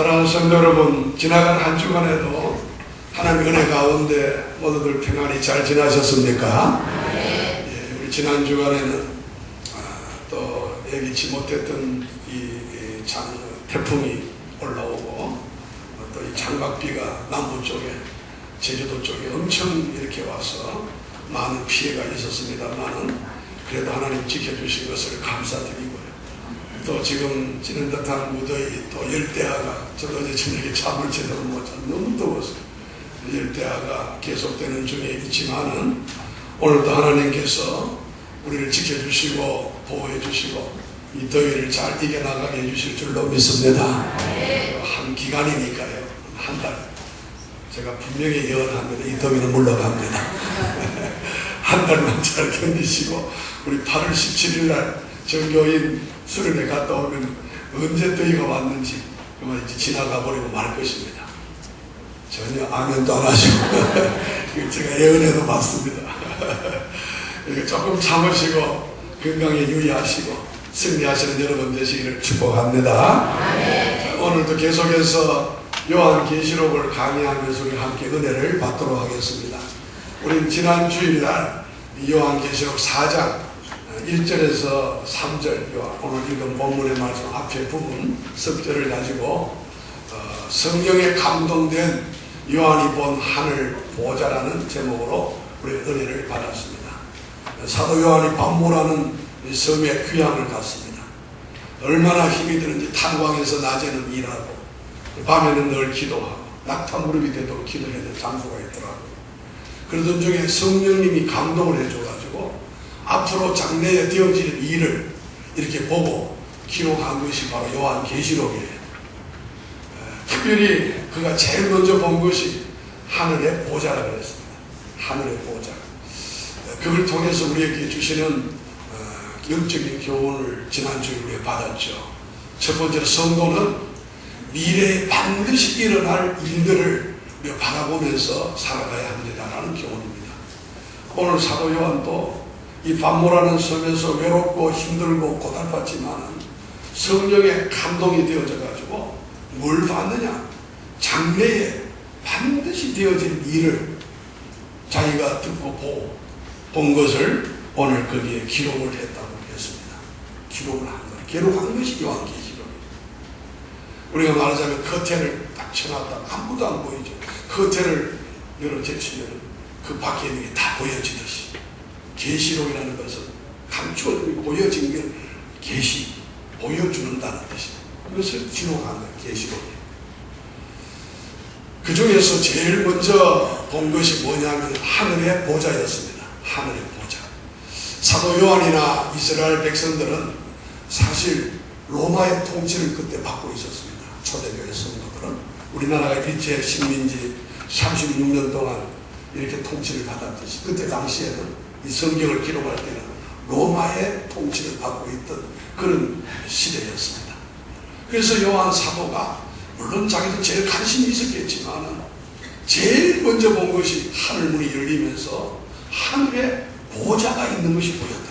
사랑하는 성도 여러분, 지나간 한 주간에도 하나님의 은혜 가운데 모두들 평안히 잘 지나셨습니까? 예, 우리 지난 주간에는 또 예기치 못했던 이 태풍이 올라오고 또 이 장박비가 남부 쪽에 제주도 쪽에 엄청 이렇게 와서 많은 피해가 있었습니다만은 그래도 하나님 지켜주신 것을 감사드리고요. 또 지금 찌는 듯한 무더위, 또 열대야가, 저도 어제 저녁에 잠을 제대로 못 잤, 너무 더워서 열대야가 계속되는 중에 있지만은 오늘도 하나님께서 우리를 지켜주시고 보호해주시고 이 더위를 잘 이겨나가게 해주실 줄로 믿습니다. 한 기간이니까요. 한 달. 제가 분명히 예언합니다. 이 더위는 물러갑니다. 한 달만 잘 견디시고 우리 8월 17일 날 전교인 수련회 갔다 오면 언제 더위가 왔는지 그만 이제 지나가 버리고 말 것입니다. 전혀 아멘도 안 하시고 제가 예언해도 봤습니다. 조금 참으시고 건강에 유의하시고 승리하시는 여러분 되시기를 축복합니다. 자, 오늘도 계속해서 요한계시록을 강의하면서 우리 함께 은혜를 받도록 하겠습니다. 우리는 지난 주일날 요한계시록 4장 1절에서 3절 오늘 읽은 본문의 말씀 앞에 부분 석절을 가지고 성령에 감동된 요한이 본 하늘 보좌라는 제목으로 우리 은혜를 받았습니다. 사도 요한이 반모라는 섬에 귀향을 갔습니다. 얼마나 힘이 드는지 탄광에서 낮에는 일하고 밤에는 늘 기도하고 낙타 무릎이 되도록 기도했던 장소가 있더라고요. 그러던 중에 성령님이 감동을 해줘가지고 앞으로 장래에 되어질 일을 이렇게 보고 기록한 것이 바로 요한계시록이에요. 특별히 그가 제일 먼저 본 것이 하늘의 보좌라고 그랬습니다. 하늘의 보좌. 그걸 통해서 우리에게 주시는 영적인 교훈을 지난주에 우리가 받았죠. 첫 번째로 성도는 미래에 반드시 일어날 일들을 우리가 바라보면서 살아가야 합니다라는 교훈입니다. 오늘 사도 요한도 이 반모라는 섬에서 외롭고 힘들고 고달팠지만 성령의 감동이 되어져 가지고 뭘 봤느냐? 장래에 반드시 되어질 일을 자기가 듣고 보고 본 것을 오늘 거기에 기록을 했다고 했습니다. 기록을 한 거예요. 기록한 것이 요한계시록이에요. 우리가 말하자면 커튼을 딱 쳐놨다 아무도 안 보이죠. 커튼을 열어 제치면 그 밖에 있는 게 다 보여지듯이 계시록이라는 것은 감추어지고 보여진 걸 계시, 보여주는다는 뜻입니다. 그것을 기록한 거예요. 계시록이에요. 그 중에서 제일 먼저 본 것이 뭐냐면 하늘의 보좌였습니다. 하늘의 보좌. 사도 요한이나 이스라엘 백성들은 사실 로마의 통치를 그때 받고 있었습니다. 초대교회 성도들은 우리나라가 일제 식민지 36년 동안 이렇게 통치를 받았듯이 그때 당시에는 이 성경을 기록할 때는 로마의 통치를 받고 있던 그런 시대였습니다. 그래서 요한 사도가 물론 자기도 제일 관심이 있었겠지만 제일 먼저 본 것이 하늘문이 열리면서 하늘에 보좌가 있는 것이 보였다는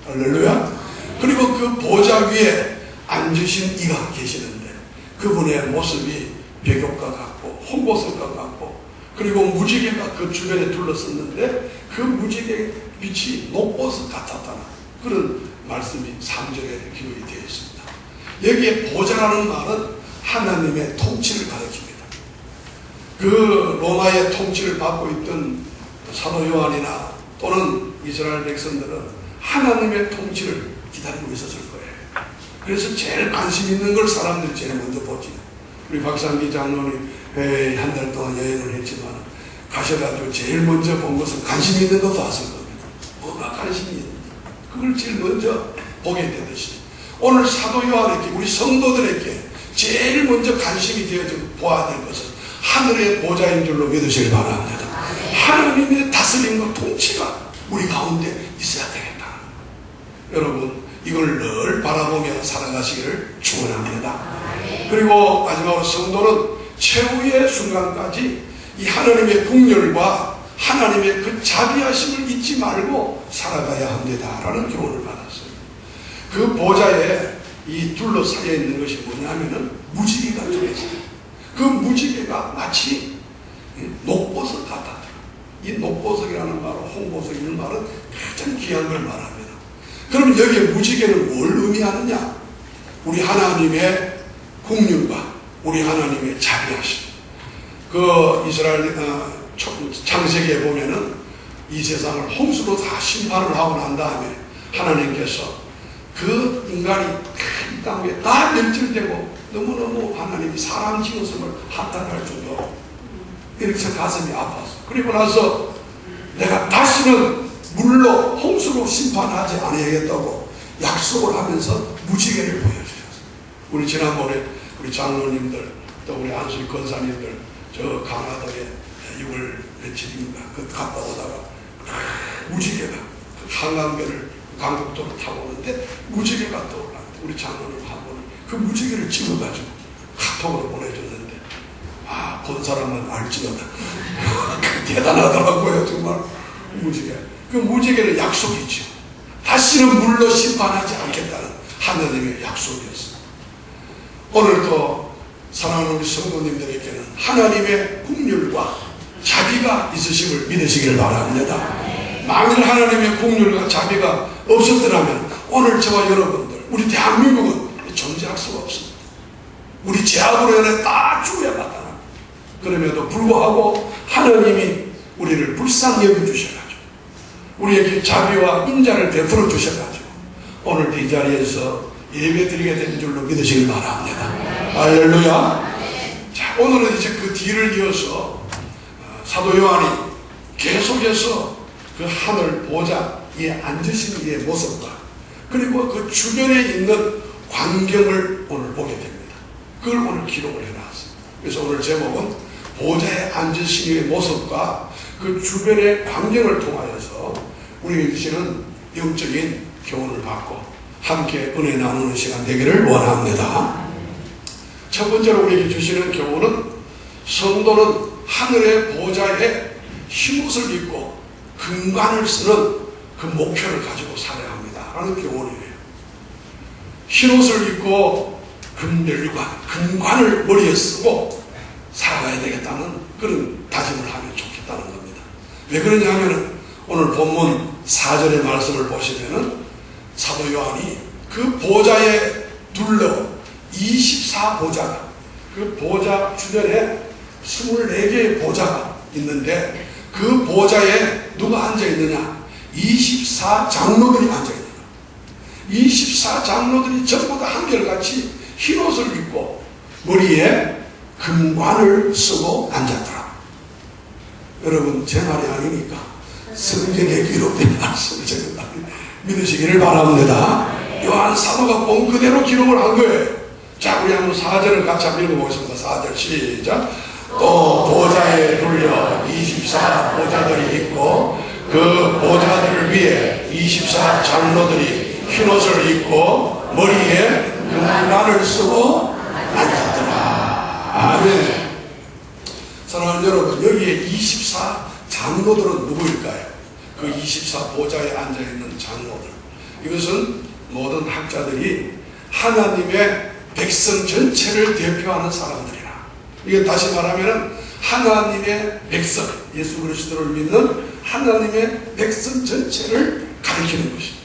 거예요. 할렐루야. 그리고 그 보좌 위에 앉으신 이가 계시는데 그분의 모습이 백옥과 같고 홍보석과 같고 그리고 무지개가 그 주변에 둘러섰는데 그 무지개 빛이 녹보석 같았다는 그런 말씀이 3절에 기록이 되어 있습니다. 여기에 보좌라는 말은 하나님의 통치를 가리킵니다. 그 로마의 통치를 받고 있던 사도 요한이나 또는 이스라엘 백성들은 하나님의 통치를 기다리고 있었을 거예요. 그래서 제일 관심 있는 걸 사람들이 제일 먼저 보지. 우리 박상기 장로님 한 달 동안 여행을 했지만 가셔가지고 제일 먼저 본 것은 관심 있는 거 봤을 겁니다. 뭐가 관심이 있는지 그걸 제일 먼저 보게 되듯이 오늘 사도 요한에게 우리 성도들에게 제일 먼저 관심이 되어져 보아야 될 것은 하늘의 보좌인 줄로 믿으시길 바랍니다. 하나님의 다스림과 통치가 우리 가운데 있어야 되겠다. 여러분 이걸 늘 바라보며 살아가시기를 축원합니다. 그리고 마지막으로 성도는 최후의 순간까지 이 하나님의 국률과 하나님의 그 자비하심을 잊지 말고 살아가야 합니다라는 교훈을 받았어요. 그 보좌에 이 둘러싸여 있는 것이 뭐냐면은 무지개가 들어있어요. 그 무지개가 마치 녹보석 같았다. 이 녹보석이라는 말은, 홍보석이라는 말은 가장 귀한 걸 말합니다. 그럼 여기에 무지개는 뭘 의미하느냐? 우리 하나님의 국률과 우리 하나님의 자비하심. 그 이스라엘 창세기에 보면은 이 세상을 홍수로 다 심판을 하고 난 다음에 하나님께서 그 인간이 큰 땅 위에 다 멸절되고 너무너무 하나님이 사람 지었음을 한탄할 정도로 이렇게 가슴이 아팠어. 그리고 나서 내가 다시는 물로 홍수로 심판하지 않아야겠다고 약속을 하면서 무지개를 보여주셨어요. 우리 지난번에 우리 장로님들 또 우리 안수리 권사님들 저 강화도에 6월 며칠인가 그 갔다 오다가 무지개가 그 한강변을 강북도로 타고 오는데 무지개가 떠올랐는데 우리 장로님 한 분은 그 무지개를 찍어가지고 카톡으로 보내줬는데 본 사람은 알지도다. 대단하더라고요 정말. 무지개. 그 무지개는 약속이죠. 다시는 물로 심판하지 않겠다는 하나님의 약속이었습니다. 오늘도 사랑하는 우리 성도님들에게는 하나님의 긍휼과 자비가 있으심을 믿으시길 바랍니다. 만일 하나님의 긍휼과 자비가 없었더라면 오늘 저와 여러분들, 우리 대한민국은 존재할 수가 없습니다. 우리 죄악으로 인해 다 죽어야 마땅합니다. 그럼에도 불구하고 하나님이 우리를 불쌍히 여겨주셔가지고 우리에게 자비와 인자를 베풀어 주셔가지고 오늘 이 자리에서 예배드리게 된 줄로 믿으시길 바랍니다. 할렐루야. 자, 오늘은 이제 그 뒤를 이어서 사도 요한이 계속해서 그 하늘 보좌에 앉으신 이의 모습과 그리고 그 주변에 있는 광경을 오늘 보게 됩니다. 그걸 오늘 기록을 해놨습니다. 그래서 오늘 제목은 보좌에 앉으신 이의 모습과 그 주변의 광경을 통하여서 우리에게 주시는 영적인 교훈을 받고 함께 은혜 나누는 시간 되기를 원합니다. 첫 번째로 우리에게 주시는 교훈은 성도는 하늘의 보좌에 흰옷을 입고 금관을 쓰는 그 목표를 가지고 살아야 합니다 라는 교훈이에요. 흰옷을 입고 금관을 머리에 쓰고 살아가야 되겠다는 그런 다짐을 하면 좋겠다는 겁니다. 왜 그러냐 하면 오늘 본문 4절의 말씀을 보시면은 사도 요한이 그 보좌에 둘러 24보좌가 그 보좌 주변에 24개의 보좌가 있는데 그 보좌에 누가 앉아있느냐? 24장로들이 앉아있느냐? 24장로들이 전부 다 한결같이 흰옷을 입고 머리에 금관을 쓰고 앉았더라. 여러분 제 말이 아니니까 성경에 기록된 말씀을 제가 믿으시기를 바랍니다. 요한 사도가 본 그대로 기록을 한 거예요. 자, 우리 한번 4절을 같이 한번 읽어보겠습니다. 4절 시작. 또 보좌에 둘려 24보좌들이 있고 그 보좌들 위에 24장로들이 흰옷을 입고 머리에 금관을 쓰고 앉았더라. 아멘. 사랑하는 여러분, 여기에 24장로들은 누구일까요? 그 24보좌에 앉아있는 장로들, 이것은 모든 학자들이 하나님의 백성 전체를 대표하는 사람들이라. 이게 다시 말하면 하나님의 백성, 예수 그리스도를 믿는 하나님의 백성 전체를 가리키는 것입니다.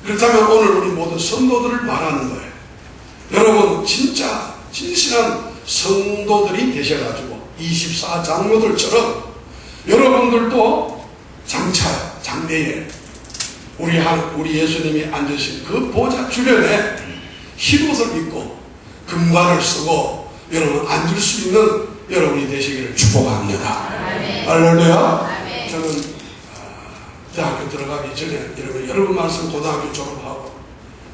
그렇다면 오늘 우리 모든 성도들을 말하는 거예요. 여러분 진짜 진실한 성도들이 되셔가지고 24장로들처럼 여러분들도 장차 장래에 우리 예수님이 앉으신 그 보좌 주변에 흰옷을 입고 금관을 쓰고 여러분 앉을 수 있는 여러분이 되시기를 축복합니다. 할렐루야. 저는 대학교 들어가기 전에 여러분 말씀 고등학교 졸업하고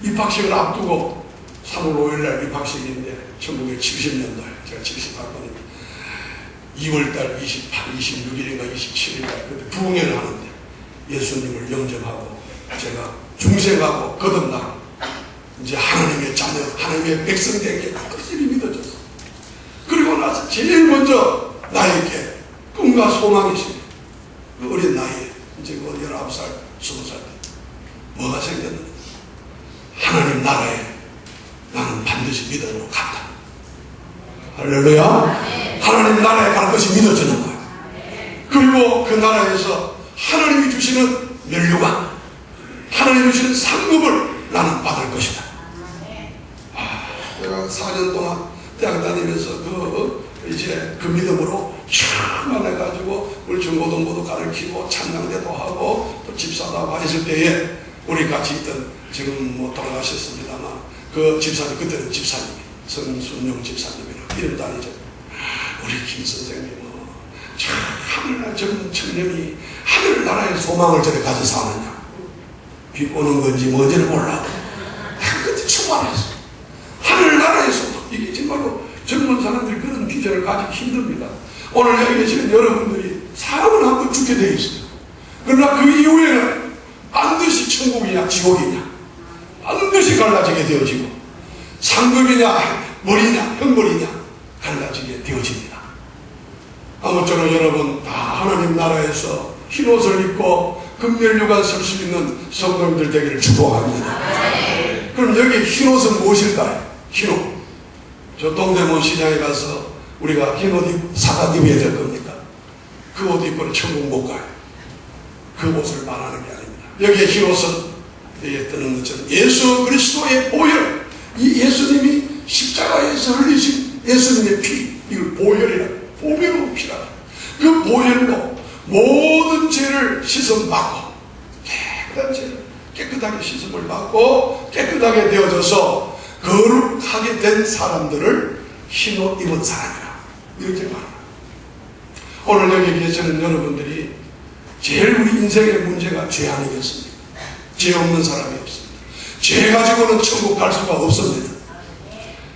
입학식을 앞두고 3월 5일날 입학식인데 1970년도에 제가 78번입니다. 2월달 28, 26일인가 27일날 그때 부흥회를 하는데 예수님을 영접하고 제가 중생하고 거듭나고 이제 하나님의 자녀, 하나님의 백성이 된 게 확실히 믿어졌어. 그리고 나서 제일 먼저 나에게 꿈과 소망이십니다. 그 어린 나이에 이제 19살, 20살 뭐가 생겼는데 하나님 나라에 나는 반드시 믿음으로 간다. 할렐루야. 하나님 나라에 갈 것이 믿어지는 거예요. 그리고 그 나라에서 하나님이 주시는 면류관, 하나님이 주시는 상급을 나는 받을 것이다. 내가 4년 동안 대학 다니면서 이제 그 믿음으로 촥 해가지고 우리 중고등부도 가르치고 찬양대도 하고 또 집사도 하고 했을 때에 우리 같이 있던, 지금 뭐 돌아가셨습니다만 그 집사님, 그때는 집사님 성순영 집사님이라 이름도 아니죠. 우리 김 선생님은 참 하늘나라 젊은 청년이 하늘나라의 소망을 저래 가져 사느냐, 비꼬는 건지 뭔지를 몰라. 그때 충만했어. 하늘나라의 소망, 이게 정말로 젊은 사람들이 그런 비전을 가지기 힘듭니다. 오늘 여기 계시는 여러분들이 사람은 한 번 죽게 되어 있어요. 그러나 그 이후에는 반드시 천국이냐 지옥이냐 반드시 갈라지게 되어지고, 상급이냐 머리냐 형벌이냐 갈라지게 되어집니다. 아무쪼록 여러분 다 하나님 나라에서 흰옷을 입고 금면류관 설 수 있는 성도님들 되기를 축복합니다. 그럼 여기 흰옷은 무엇일까요? 흰옷. 저 동대문 시장에 가서 우리가 흰옷 사각 입어야 될 겁니까? 그 옷 입고는 천국 못 가요. 그 옷을 말하는 게 아닙니다. 여기에 흰옷은 여기에 뜨는 것처럼 예수 그리스도의 보혈, 이 예수님이 십자가에서 흘리신 예수님의 피, 이걸 보혈이라, 보배로운 피라. 그 보혈로 모든 죄를 씻음 받고, 깨끗한 죄를 깨끗하게 씻음을 받고 깨끗하게 되어져서 거룩하게 된 사람들을 흰옷 입은 사람이라 이렇게 말합니다. 오늘 여기 계시는 여러분들이 제일 우리 인생의 문제가 죄 아니겠습니까? 죄 없는 사람이 없습니다. 죄 가지고는 천국 갈 수가 없습니다.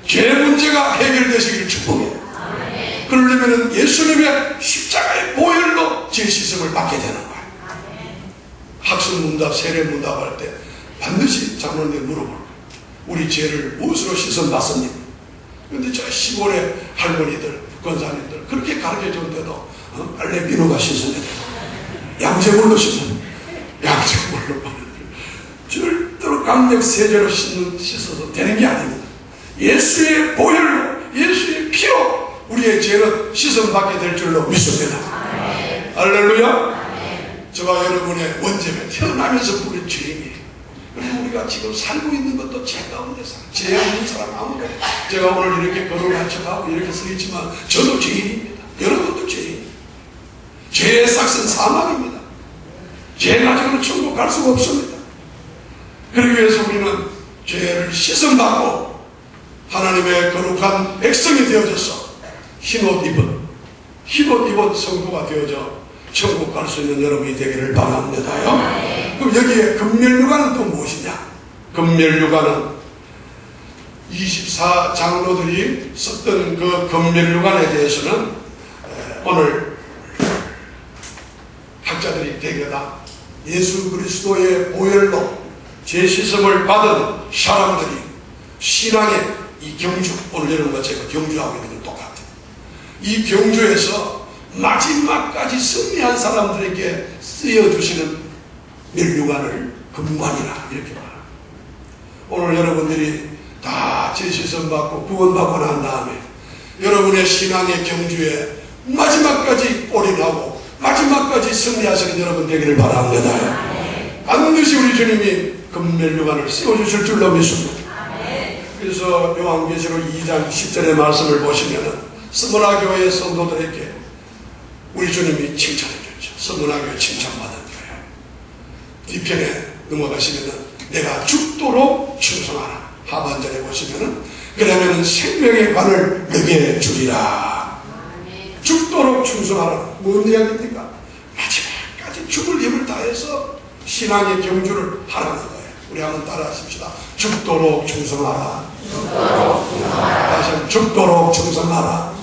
죄 문제가 해결되시기를 축복해요. 그러려면 예수님의 십자가의 보혈로 죄 씻음을 받게 되는 거예요. 학습문답, 세례문답 할 때 반드시 장로님께 물어볼 거예요. 우리 죄를 무엇으로 씻음 받습니까? 그런데 저 시골의 할머니들, 권사님들 그렇게 가르쳐 줬는데도 빨래 비누가 씻어야 돼요. 양재물로 씻어야 돼요. 양재물로. 절대로 강력 세제로 씻어서 되는 게 아닙니다. 예수의 보혈로, 예수의 피로 우리의 죄는 씻음받게 될 줄로 믿습니다. 할렐루야. 저와 여러분의 원죄는 태어나면서 우리 죄인이에요. 그리고 우리가 지금 살고 있는 것도 죄 가운데서, 죄 없는 사람 아무도. 제가 오늘 이렇게 거룩한 척하고 이렇게 쓰겠지만 저도 죄인입니다. 여러분도 죄인입니다. 죄의 삭은 사망입니다. 죄 가지고는 천국 갈 수가 없습니다. 그러기 위해서 우리는 죄를 씻음받고 하나님의 거룩한 백성이 되어져서 흰옷 입은 성도가 되어져 천국 갈 수 있는 여러분이 되기를 바랍니다요. 그럼 여기에 금면류관은 또 무엇이냐? 금면류관은 24 장로들이 썼던 그 금면류관에 대해서는 오늘 학자들이 대개 다 예수 그리스도의 보혈로 죄 씻음을 받은 사람들이 신앙의 이 경주, 오늘 여러분과 제가 경주하고 있는 건 똑같아요. 이 경주에서 마지막까지 승리한 사람들에게 쓰여주시는 면류관을 금관이라 이렇게 말합니다. 오늘 여러분들이 다 죄 씻음 받고 구원받고 난 다음에 여러분의 신앙의 경주에 마지막까지 올인하고 마지막까지 승리하시는 여러분 되기를 바랍니다. 반드시 우리 주님이 금면류관을 씌워주실 줄로 믿습니다. 그래서 요한계시록 2장 10절의 말씀을 보시면 스무나 교회 성도들에게 우리 주님이 칭찬해 줬죠. 스무나 교회 칭찬받은 교회. 뒤편에 넘어가시면 내가 죽도록 충성하라. 하반절에 보시면 그러면 생명의 관을 너게 주리라. 죽도록 충성하라. 뭔 이야기입니까? 마지막까지 죽을 힘을 다해서 신앙의 경주를 하라는 거예요. 우리 한번 따라 하십시다. 죽도록 충성하라. 다시 한번 죽도록 충성하라.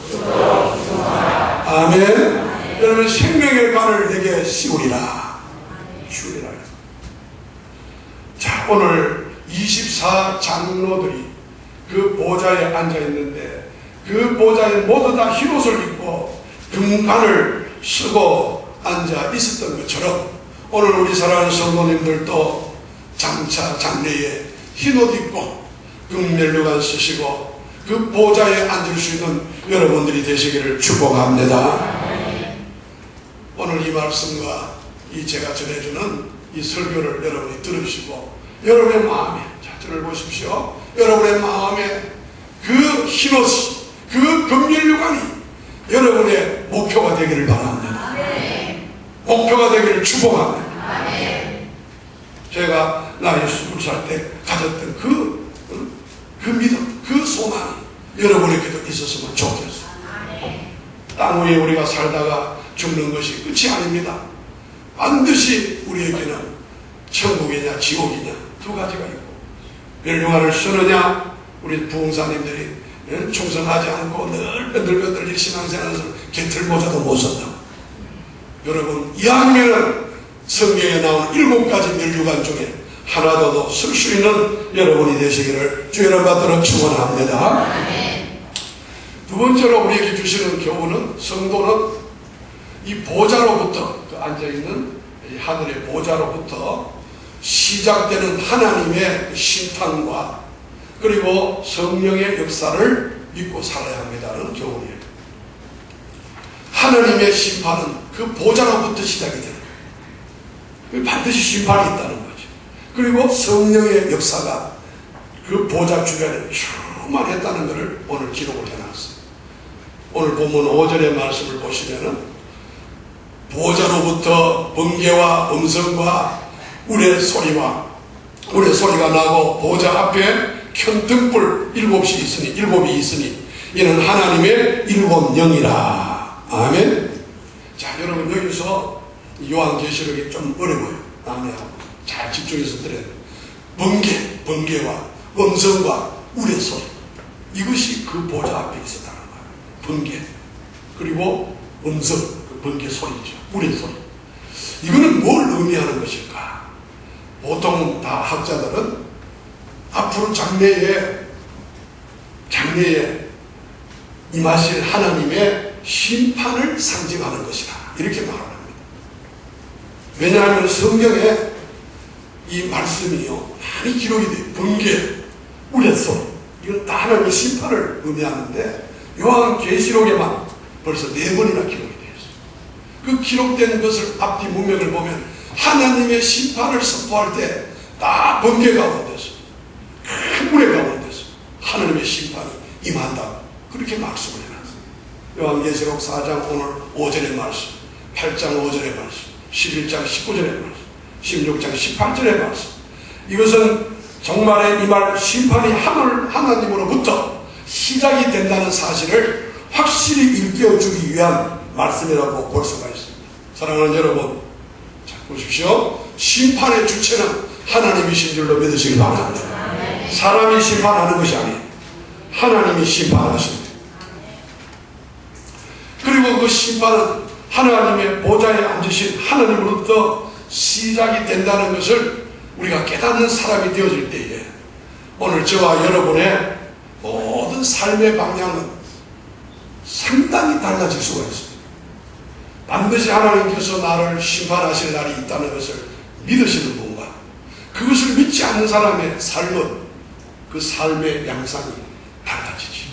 아멘. 여러분 생명의 관을 내게 씌우리라. 자, 오늘 24 장로들이 그 보좌에 앉아 있는데 그 보좌에 모두 다 흰옷을 입고 금관을 쓰고 앉아 있었던 것처럼 오늘 우리 사랑하는 성도님들도 장차 장래에 흰옷 입고 금면류관 쓰시고 그 보좌에 앉을 수 있는 여러분들이 되시기를 축복합니다. 오늘 이 말씀과 이 제가 전해주는 이 설교를 여러분이 들으시고 여러분의 마음에, 자, 저를 보십시오. 여러분의 마음에 그 흰옷이, 그 금면류관이 여러분의 목표가 되기를 바랍니다. 목표가 되기를 축복합니다. 제가 나이 20살 때 가졌던 그 믿음, 그 소망이 여러분에게도 있었으면 좋겠어요. 땅 위에 우리가 살다가 죽는 것이 끝이 아닙니다. 반드시 우리에게는 천국이냐 지옥이냐 두 가지가 있고, 멸류관을 쓰느냐, 우리 부흥사님들이 충성하지 않고 늘 뺀들뺀들 신앙생활에서 깃털모자도 못 쓴다. 여러분, 이왕이면 성경에 나온 7가지 멸류관 중에 하나도 쓸 수 있는 여러분이 되시기를 주 여러분 받들어 축원합니다. 두 번째로 우리에게 주시는 교훈은, 성도는 이 보좌로부터, 그 앉아있는 이 하늘의 보좌로부터 시작되는 하나님의 심판과 그리고 성령의 역사를 믿고 살아야 합니다는 교훈이에요. 하나님의 심판은 그 보좌로부터 시작이 되는 거예요. 반드시 심판이 있다는 거죠. 그리고 성령의 역사가 그 보좌 주변에 충만했다는 것을 오늘 기록을 해놨어요. 오늘 본문 5절의 말씀을 보시면은 보좌로부터 번개와 음성과 우레 소리가 나고 보좌 앞에 큰 등불 7이 있으니 이는 하나님의 7영이라. 아멘. 자, 여러분, 여기서 요한계시록이 좀 어려워요. 아멘. 잘 집중해서 들어야 돼요. 번개와 음성과 우레 소리, 이것이 그 보좌 앞에 있었다는 거예요. 번개 그리고 음성, 그 번개 소리죠. 우레 소리. 이거는 뭘 의미하는 것일까? 보통 다 학자들은 앞으로 장래에 임하실 하나님의 심판을 상징하는 것이다, 이렇게 말합니다. 왜냐하면 성경에 이 말씀이요 많이 기록이 돼요. 번개, 우레소리, 이건 다 하나님의 심판을 의미하는데 요한계시록에만 벌써 4번이나 기록이 되어 있어요. 그 기록된 것을 앞뒤 문맥을 보면 하나님의 심판을 선포할 때 다 번개 가운데서, 큰 물의 가운데서 하나님의 심판이 임한다, 그렇게 말씀을 해놨어요. 요한계시록 4장 오늘 5절의 말씀, 8장 5절의 말씀, 11장 19절의 말씀, 16장 18절의 말씀, 이것은 정말에 임할 심판이 하나님으로부터 시작이 된다는 사실을 확실히 일깨워주기 위한 말씀이라고 볼 수가 있습니다. 사랑하는 여러분, 자, 보십시오. 심판의 주체는 하나님이신 줄로 믿으시기 바랍니다. 사람이 심판하는 것이 아니에요. 하나님이 심판하십니다. 그리고 그 심판은 하나님의 보좌에 앉으신 하나님으로부터 시작이 된다는 것을 우리가 깨닫는 사람이 되어질 때에 오늘 저와 여러분의 모든 삶의 방향은 상당히 달라질 수가 있습니다. 반드시 하나님께서 나를 심판하실 날이 있다는 것을 믿으시는 분과 그것을 믿지 않는 사람의 삶은, 그 삶의 양상이 달라지지.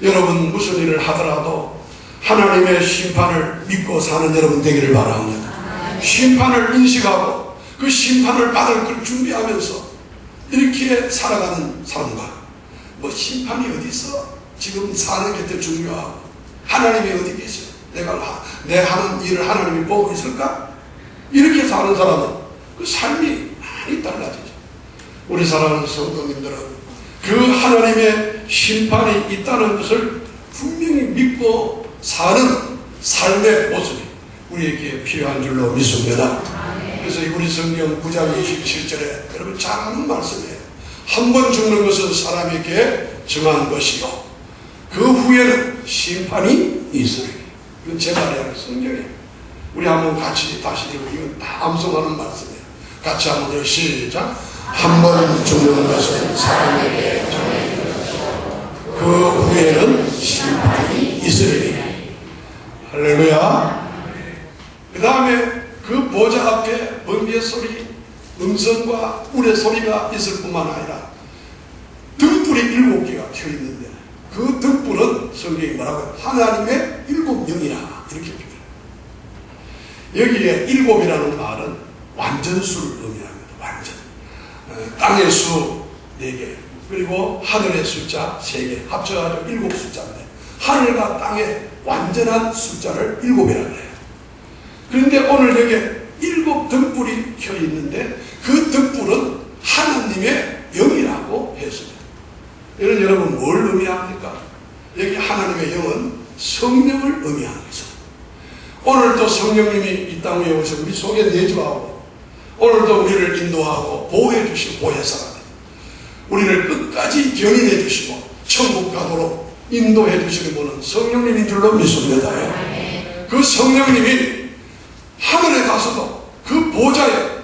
여러분, 무슨 일을 하더라도 하나님의 심판을 믿고 사는 여러분 되기를 바랍니다. 심판을 인식하고 그 심판을 받을 걸 준비하면서 이렇게 살아가는 사람과, 뭐 심판이 어디 있어? 지금 사는 게 더 중요하고 하나님이 어디 계셔? 내 하는 일을 하나님이 보고 있을까? 이렇게 사는 사람은 그 삶이 많이 달라지죠. 우리 사랑하는 성도님들은 그 하나님의 심판이 있다는 것을 분명히 믿고 사는 삶의 모습이 우리에게 필요한 줄로 믿습니다. 그래서 우리 성경 9장 27절에 여러분 잘 아는 말씀이에요. 한 번 죽는 것은 사람에게 정한 것이요 그 후에는 심판이 있으리니. 이건 제 말이 아니라 성경이에요. 우리 한번 같이 다시 읽고, 이건 다 암송하는 말씀이에요. 같이 한번 시작. 한 번 죽는 것은 사람에게 정한 것이요 그 후에는 심판이 있으리니. 할렐루야. 그 다음에 그 보좌 앞에 번개 소리, 음성과 우레 소리가 있을 뿐만 아니라 등불이 7개가 켜 있는데 그 등불은 성경이 뭐라고요? 하나님의 일곱 영이라 이렇게 표현해요. 여기에 일곱이라는 말은 완전수를 의미합니다. 완전. 땅의 수 4개, 그리고 하늘의 숫자 3개 합쳐가지고 7 숫자인데, 하늘과 땅의 완전한 숫자를 7이라고 해요. 그런데 오늘 여기에 7 등불이 켜 있는데, 그 등불은 하나님의 영이라고 했습니다. 이런 여러분 뭘 의미합니까? 여기 하나님의 영은 성령을 의미하는 것입니다. 오늘도 성령님이 이 땅에 오셔 우리 속에 내주하고, 오늘도 우리를 인도하고 보호해 주시고 보혜사가 우리를 끝까지 견인해 주시고 천국 가도록 인도해 주시는 분은 성령님인 줄로 믿습니다. 그 성령님이 하늘에 가서도 그 보좌에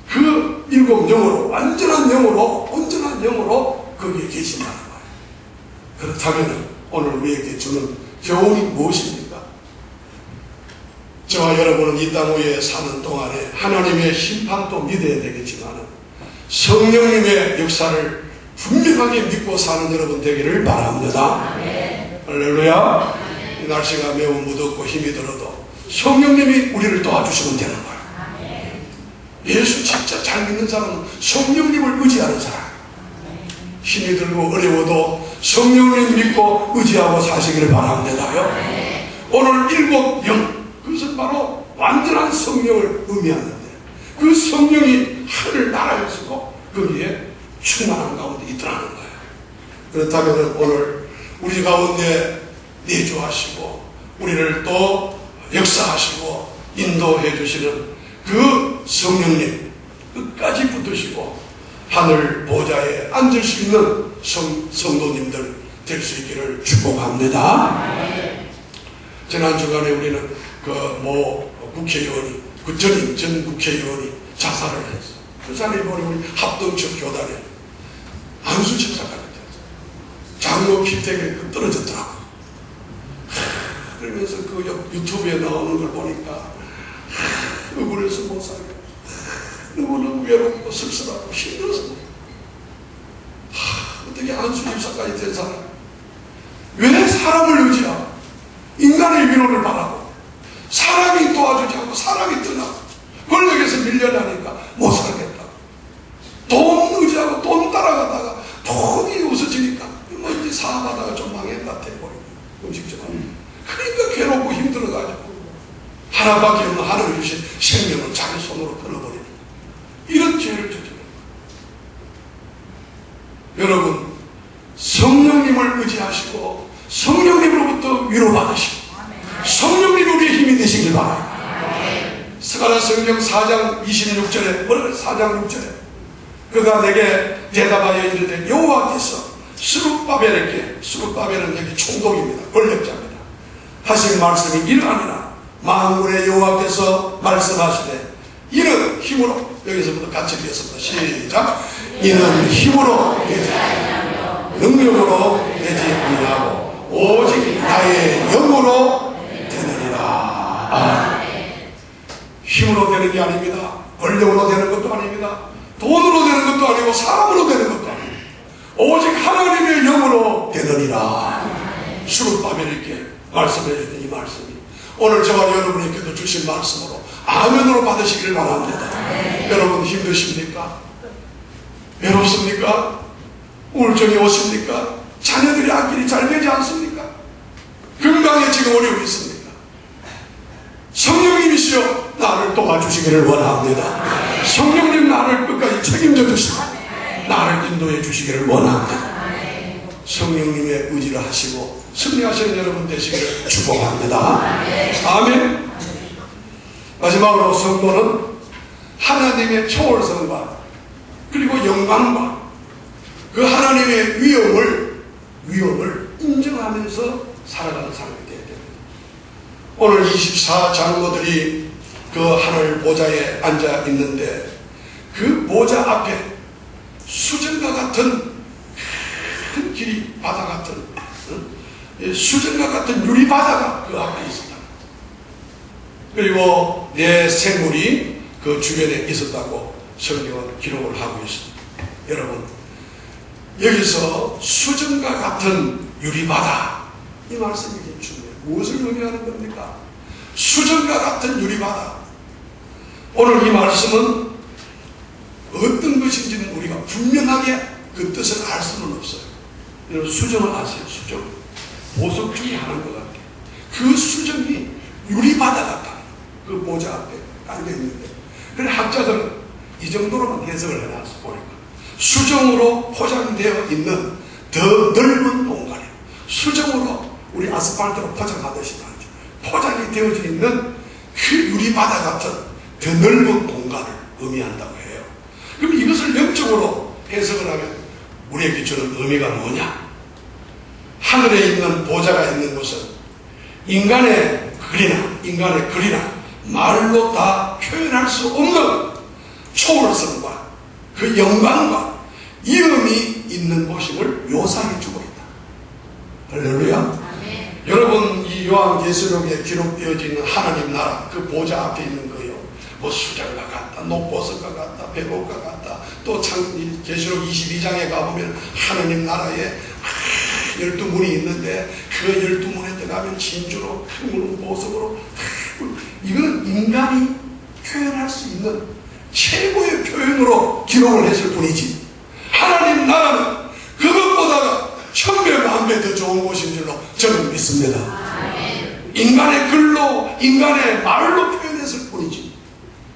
그 7 영으로, 완전한 영으로, 온전한 영으로 거기에 계신다는 거예요. 그렇다면 오늘 우리에게 주는 교훈이 무엇입니까? 저와 여러분은 이 땅 위에 사는 동안에 하나님의 심판도 믿어야 되겠지만 성령님의 역사를 분명하게 믿고 사는 여러분 되기를 바랍니다. 할렐루야. 이 날씨가 매우 무덥고 힘이 들어도 성령님이 우리를 도와주시면 되는 거예요. 예수 진짜 잘 믿는 사람은 성령님을 의지하는 사람. 힘이 들고 어려워도 성령님 믿고 의지하고 사시기를 바랍니다요. 오늘 7 영, 그것은 바로 완전한 성령을 의미하는데, 그 성령이 하늘 나라에 서고 거기에 충만한 가운데 있더라는 거예요. 그렇다면 오늘 우리 가운데 내주하시고 우리를 또 역사하시고 인도해 주시는 그 성령님 끝까지 붙으시고 하늘 보좌에 앉을 수 있는 성도님들 될 수 있기를 축복합니다. 지난 주간에 우리는 국회의원이, 전 국회의원이 자살을 했어. 그 사람이 우리 합동적 교단에 안수 집사가 됐어. 장로 피택에 떨어졌더라고. 그러면서 그 유튜브에 나오는 걸 보니까 억울해서 못 살겠어. 너무너무 외롭고 씁쓸하고 힘들어서 어떻게 안수 집사까지 된 사람, 왜 사람을 의지하고 인간의 위로를 바라고 사람이 도와주지 않고 사람이 떠나고 권력에서 밀려나니까 못 살겠다. 돈 의지하고 돈 따라가다가 돈이 없어지니까 뭔지 사업하다가 좀 망했다 돼버리고 음식점. 그러니까 괴롭고 힘들어가지고 하나밖에 없는 하나님 주신 생명을 자기 손으로 끊어버리는 이런 죄를 저지르는 거예요. 여러분 성령님을 의지하시고 성령님으로부터 위로받으시고 성령님 우리의 힘이 되시길 바랍니다. 스가랴 성경 4장 26절에 뭐라고 4장 6절에 그가 내게 대답하여 이르되 여호와께서 스룹바벨은 여기 총독입니다. 권력자입니다. 하신 말씀이 이러하니라. 만군의 여호와께서 말씀하시되 이는 힘으로, 여기서부터 같이 읽겠습니다. 시작. 이는 힘으로 되지 아니하며 능력으로 되지 아니하고 오직 나의 영으로 되느니라. 힘으로 되는 게 아닙니다. 권력으로 되는 것도 아닙니다. 돈으로 되는 것도 아니고 사람으로 되는 것도 아닙니다. 오직 하나님의 영으로 되느니라. 스룹바벨 이렇게 말씀해 주는 이 말씀이 오늘 저와 여러분에게도 주신 말씀으로 아멘으로 받으시기를 바랍니다. 여러분 힘드십니까? 외롭습니까? 우울증이 오십니까? 자녀들이 앞길이 잘 되지 않습니까? 건강에 지금 어려움이 있습니까? 성령님이시여 나를 도와주시기를 원합니다. 성령님 나를 끝까지 책임져 주시고 나를 인도해 주시기를 원합니다. 성령님의 의지를 하시고 승리하시는 여러분 되시기를 축복합니다. 아멘. 마지막으로 성도는 하나님의 초월성과 그리고 영광과 그 하나님의 위엄을 인정하면서 살아가는 사람이 되어야 됩니다. 오늘 24장로들이 그 하늘 보좌에 앉아 있는데 그 보좌 앞에 수정과 같은 큰 길이 바다 같은 수정과 같은 유리 바다가 그 앞에 있었다. 그리고 내 생물이 그 주변에 있었다고 성경은 기록을 하고 있습니다. 여러분 여기서 수정과 같은 유리바다. 이 말씀이 중요해요. 무엇을 의미하는 겁니까? 수정과 같은 유리바다. 오늘 이 말씀은 어떤 것인지는 우리가 분명하게 그 뜻을 알 수는 없어요. 여러분 수정을 아세요? 수정. 보석 중에 하나인 것 같아요. 그 수정이 유리바다 같다. 그 보좌 앞에 깔려있는데, 그래 학자들은 이 정도로만 해석을 해놨어. 보니까 수정으로 포장되어 있는 더 넓은 공간이에요. 수정으로 우리 아스팔트로 포장하듯이 포장이 되어져 있는 그 유리바다 같은 더 넓은 공간을 의미한다고 해요. 그럼 이것을 영적으로 해석을 하면 우리에게 주는 의미가 뭐냐? 하늘에 있는 보좌가 있는 곳은 인간의 글이나 말로 다 표현할 수 없는 초월성과 그 영광과 이음이 있는 곳임을 묘사해 주고 있다. 할렐루야. 여러분 이 요한계시록에 기록되어져 있는 하나님 나라 그 보좌 앞에 있는 거요, 뭐 수정과 같다, 녹보석과 같다, 백옥과 같다, 또 계시록 22장에 가보면 하나님 나라에 12문이 있는데 그 12문에 들어가면 진주로 큰 보석으로, 이거는 인간이 표현할 수 있는 최고의 표현으로 기록을 했을 뿐이지, 하나님 나라는 그것보다가 1000배 만배 더 좋은 곳인 줄로 저는 믿습니다. 인간의 글로 인간의 말로 표현했을 뿐이지,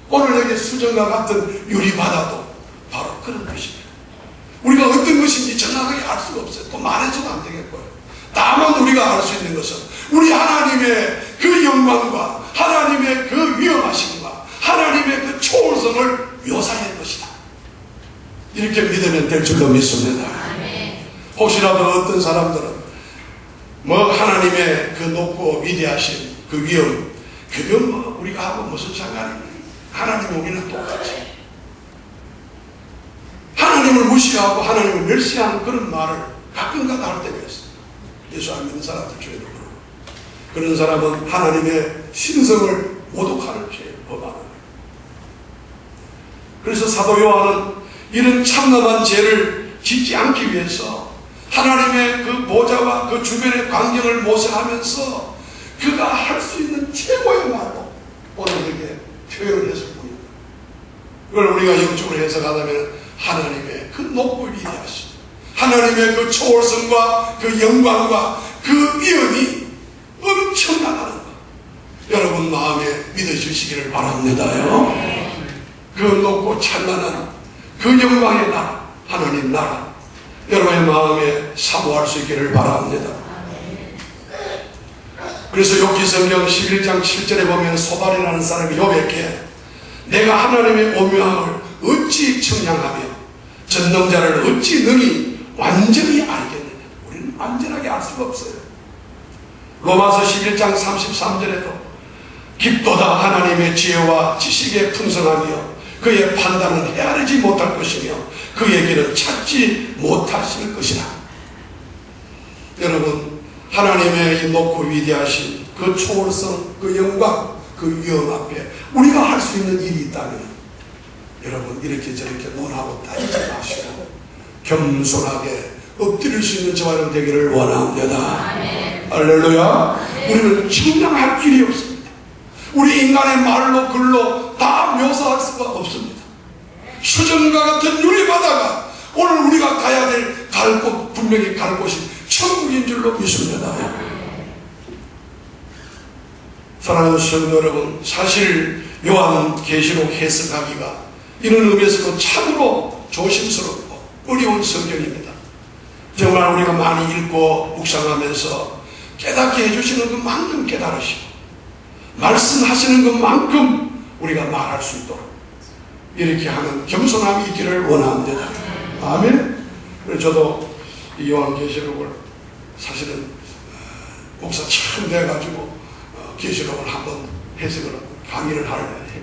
오늘 여기 수정과 같은 유리바다도 바로 그런 것입니다. 우리가 어떤 것인지 정확하게 알 수가 없어요. 또 말해서도 안 되겠고요. 다만 우리가 알 수 있는 것은 우리 하나님의 그 영광과 하나님의 그 위엄하심과 하나님의 그 초월성을 묘사할 것이다. 이렇게 믿으면 될 줄로 믿습니다. 혹시라도 어떤 사람들은 뭐 하나님의 그 높고 위대하신 그 위엄, 그건 뭐 우리가 하고 무슨 상관이냐, 하나님 우리는 똑같이, 하나님을 무시하고 하나님을 멸시하는 그런 말을 가끔가다 할 때가 있어요. 예수 안 믿는 사람들 중에도 그러고, 그런 사람은 하나님의 신성을 모독하는 죄에 범하는 거예요. 그래서 사도 요한은 이런 참남한 죄를 짓지 않기 위해서 하나님의 그 보좌와 그 주변의 광경을 모색하면서 그가 할 수 있는 최고의 말로 오늘에게 표현을 했을 뿐입니다. 이걸 우리가 영적으로 해석하자면 하나님의 그 높고 위대하심, 하나님의 그 초월성과 그 영광과 그 위엄이 엄청나다는 것, 여러분 마음에 믿어주시기를 바랍니다요. 그 높고 찬란한 그 영광의 나라, 하나님 나라, 여러분의 마음에 사모할 수 있기를 바랍니다. 그래서 욥기 성경 11장 7절에 보면 소발이라는 사람이 욥에게 내가 하나님의 오묘함을 어찌 청량하며 전능자를 어찌 능히 완전히 알겠느냐. 우리는 완전하게 알 수가 없어요. 로마서 11장 33절에도 깊도다 하나님의 지혜와 지식에 풍성하며 그의 판단은 헤아리지 못할 것이며 그의 길은 찾지 못하실 것이라. 여러분 하나님의 이 높고 위대하신 그 초월성, 그 영광, 그 위엄 앞에 우리가 할 수 있는 일이 있다면 여러분 이렇게 저렇게 논하고 따지지 마시고 겸손하게 엎드릴 수 있는 저와 여러분 되기를 원합니다. 할렐루야. 우리는 청량할 길이 없습니다. 우리 인간의 말로 글로 다 묘사할 수가 없습니다. 수정과 같은 유리바다가 오늘 우리가 가야 될 갈 곳, 분명히 갈 곳이 천국인 줄로 믿습니다. 사랑하는 성도 여러분, 사실 요한계시록 해석하기가 이런 의미에서도 참으로 조심스럽고 어려운 성경입니다. 정말 우리가 많이 읽고 묵상하면서 깨닫게 해주시는 것만큼 깨달으시고 말씀하시는 것만큼 우리가 말할 수 있도록 이렇게 하는 겸손함이 있기를 원합니다. 아멘. 그래서 저도 이 요한계시록을 사실은 목사 처음 돼가지고 계시록을 한번 해석을 강의를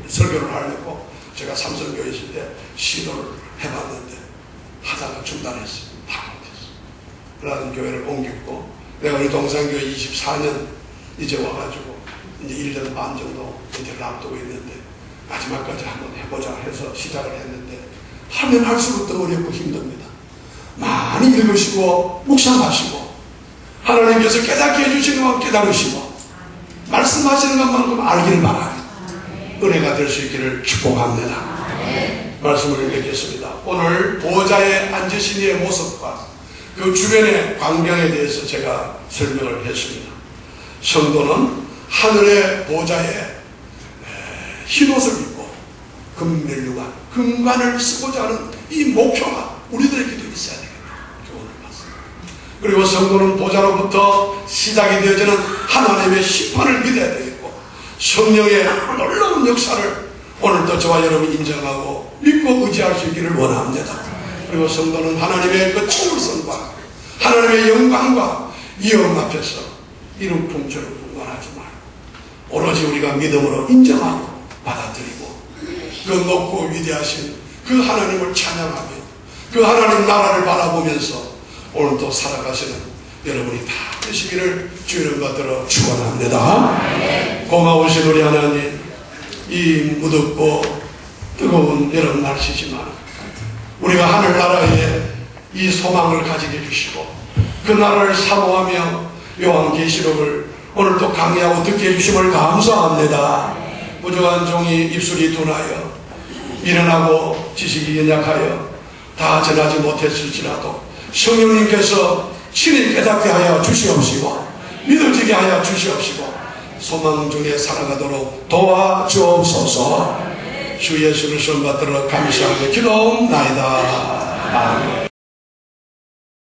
설교를 하려고 제가 삼성교회 있을 때 시도를 해봤는데 하다가 중단했어요. 다 못했어요. 그러던 교회를 옮겼고 내가 우리 동산교회 24년 이제 와가지고 이제 1년 반 정도 이제 앞두고 있는데 마지막까지 한번 해보자 해서 시작을 했는데 하면 할수록 더 어렵고 힘듭니다. 많이 읽으시고 묵상하시고 하나님께서 깨닫게 해주시는 것만 깨달으시고 말씀하시는 것만큼 알기를 바라는 은혜가 될 수 있기를 축복합니다. 말씀을 읽겠습니다. 오늘 보좌에 앉으신 이의 모습과 그 주변의 광경에 대해서 제가 설명을 했습니다. 성도는 하늘의 보좌에 흰옷을 입고 금면류관, 금관을 쓰고자 하는 이 목표가 우리들에게도 있어야 되겠다. 오늘 말씀. 그리고 성도는 보좌로부터 시작이 되어지는 하나님의 심판을 믿어야 되겠고 성령의 놀라운 역사를 오늘도 저와 여러분이 인정하고 믿고 의지할 수 있기를 원합니다. 그리고 성도는 하나님의 그 초월성과 하나님의 영광과 위엄 앞에서 이룩풍처럼 분간하지 말고 오로지 우리가 믿음으로 인정하고 받아들이고 그 높고 위대하신 그 하나님을 찬양하며 그 하나님 나라를 바라보면서 오늘도 살아가시는 여러분이 다 되시기를 주님 받들어 축원합니다. 고마우신 우리 하나님, 이 무덥고 뜨거운 여름 날씨지만 우리가 하늘나라에 이 소망을 가지게 해주시고 그 나라를 사모하며 요한계시록을 오늘도 강의하고 듣게 해주심을 감사합니다. 부족한 종이 입술이 둔하여 미련하고 지식이 연약하여 다 전하지 못했을지라도 성령님께서 친히 깨닫게 하여 주시옵시고 믿어지게 하여 주시옵시고 소망 중에 살아가도록 도와주옵소서. 주 예수를 선받들어 감사하며 기도옵나이다. 아멘.